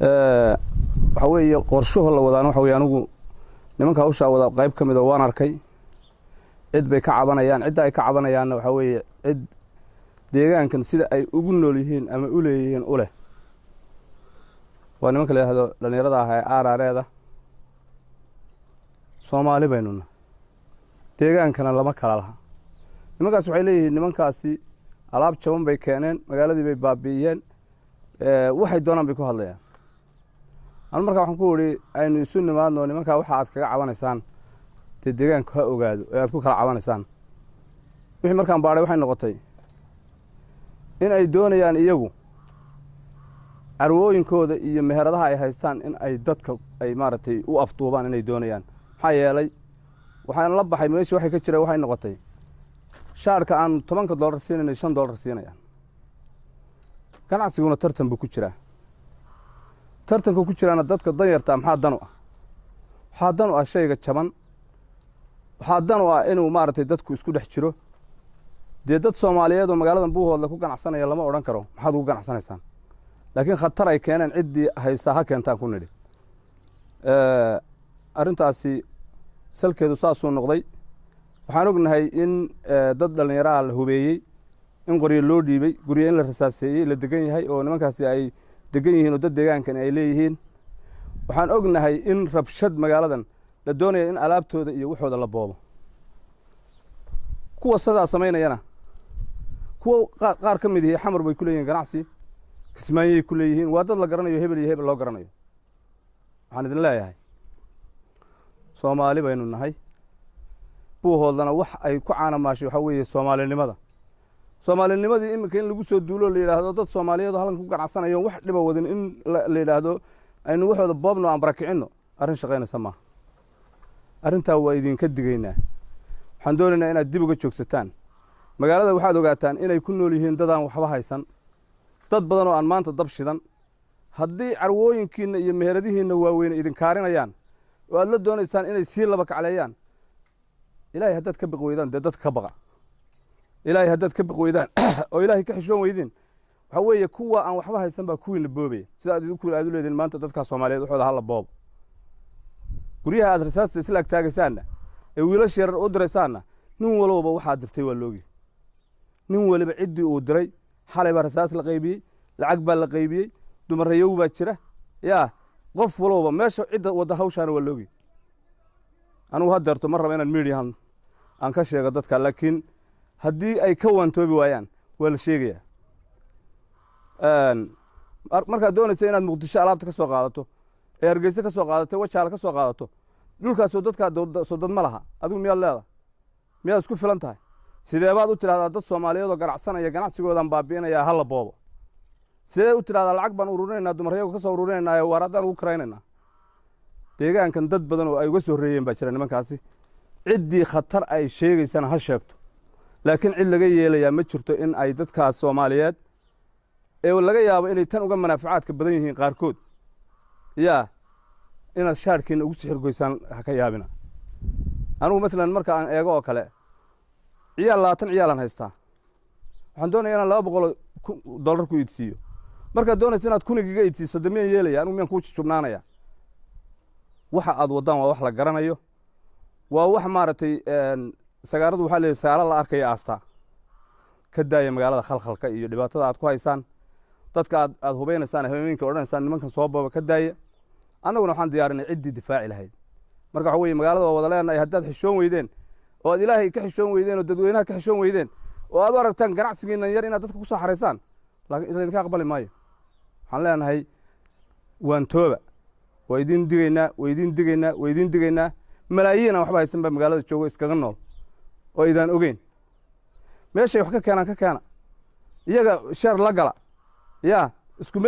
waxa weeye qorshaha la wadaan waxa weeye anigu nimanka hawsha wada qayb kamid ah waan arkay cid bay ka cabanayaan cid ay ka cabanayaan waxa weeye cid deegaankan sida ay ugu nool yihiin ama u leeyihiin u leh waa nimanka la yiraahdo dhalinyarada ah ee aarareeda Soomaali baynuna deegaankana lama kala laha nimankaas waxay leeyihiin nimankaasi alaab jaban bay keeneen magaaladii bay baabi'iyeen waxay doonaan bay ku hadlayaan aan markaa waxaan ku wari aynu isu nimaadno nimanka waxa aad kaga cabanaysaan deegaanka ha ogaado ee aad ku kala cabanaysaan wixii markaan baaray waxay noqotay in ay doonayaan iyagu arwooyinkooda iyo meheradaha ay haystaan in ay dadka ay maaragtay u afduubaan inay doonayaan maxaa yeelay waxaan la baxay meeshii waxay ka jireen waxay noqotay shaarka aan $10 siinay $5 siinayaan ganacsiguna tartan buu ku jiraa tartanka ku jiraana dadka danyarta maxaa dan u ah shayga jaban waxaa dan u ah inuu maaragtay dadku isku dhex jiro dee dad Soomaaliyeed oo magaaladan Buuhoodle ku ganacsanaya lama oran karo maxaad ugu ganacsanaysaan laakiin khatar ay keeneen ciddii haysta ha keentaan ku nidhi arrintaasi salkeedu saasuu noqday waxaan ognahay in dad dhalinyaro la hubeeyey in qoryo loo dhiibay guriga in la rasaaseeyey la degan yahay oo nimankaasi ay degan yihiin oo dad deegaankan ay leeyihiin waxaan ognahay in rabshad magaaladan la doonayo in alaabtooda iyo waxooda la boobo kuwa sidaa sameynayana kuwa qaar ka mid ah xamar bay ku leeyihiin ganacsi kismaayay ku leeyihiin waa dad la garanayo hebel iyo hebel loo garanayo waxaan idin leeyahay Soomaali baynu nahay Buuhoodlana wax ay ku caanamaashay waxa weeye Soomaalinimadii imika in lagu soo duulo la yiraahdo dad Soomaaliyeed oo halkan ku ganacsanayo wax dhiba wadin in la yiraahdo aynu waxooda boobno aan barakicino arrin shaqeynaysa ma arrinta waa idin ka digaynaa waxaan doonaynaa inaad dib uga joogsataan magaalada waxaad ogaataan inay ku nool yihiin dad aan waxba haysan dad badan oo aan maanta dab shidan haddii carwooyinkiina iyo meheradihiina waaweyn idin kaarinayaan oo aad la doonaysaan inay sii laba kacleeyaan ilaahay haddaad ka baqi weydaan dee dadka ka baqa ilaahay haddaad ka baqi weydaan oo ilaahay ka xishoon weydin waxa weeye kuwa aan waxba haysan baa kuwiina boobaya sida aad idinku aad u leedin maanta dadka Soomaaliyeed waxooda hala boob guriyaha aad rasaasta isla taagaysaana ee wiilasha yar u diraysaana nin walba waxa dirtay waa loogi nin waliba cidii uu diray xalay baa rasaas la qaybiyay lacag baa la qaybiyay dumarayow baa jira yaa qof walba meesha cidda wada hawshaan waa loogi anigu hadeerto mar raba inaan meediyahan aan ka sheego dadka laakiin haddii ay ka wantoobi waayaan waa la sheegayaa markaad doonaysa inaad Muqdisho alaabta ka soo qaadato ee Hargeysa ka soo qaadato wajaal ka soo qaadato dhulkaas oo dadka soo dad ma laha adigu miyaad isku filan tahay sidee baad u tiraahdaa dad Soomaaliyeed oo ganacsanaya ganacsigoodan baabiinaya hal boobo sidee u tiraahdaa lacag baan ururinayna dumaryaga ka soo ururinayna waradaan ugu karaynayna deegaankan dad badan oo ay uga soo reeyeen baa jira nimankaasi ciddii khatar ay sheegaysana ha sheegto laakiin cid laga yeelayaa ma jirto in ay dadkaas Soomaaliyeed ee laga yaabo inay tan uga manaafacaadka badan yihiin qaarkood yaa inaad shaarkiina ugu sixir goysaan ha ka yaabina anigu mesela marka aan eego oo kale ciyaalan haystaa waxaan doonayaa inaan $200 ku iibsiyo markaad doonaysa inaad kunigiga iibsiiso dameen yeelaya anigu miyaan ku jubnaanaya waxa aad wadaan waa wax la garanayo waa wax maaragtay sagaaradu waxa leeyahay saala la arkay aasta ka daaya magaalada khalkhalka iyo dhibaatada aad ku haysaan dadka aad hubeynaysan haweenka odhanaysaan nimankan soo baba ka daaya annaguna waxaan diyaarinay ciddii difaaci lahayd marka waxa weeye magaalada waa wada leenahay haddaad xishoon weydeen oo aad ilaahay ka xishoon weydeen oo dadweynaha ka xishoon weydeen oo aad u aragtaan ganacsigiina yar inaad dadka ku soo xareysaan laakiin idinka aqbali maayo waxaan leenahay waan tooba waa idin digaynaa malaayiin aan waxba haysan baa magaalada joogo iskaga nool oo idaan ogeyn meeshay wax ka keena iyaga shar la gala yaa isku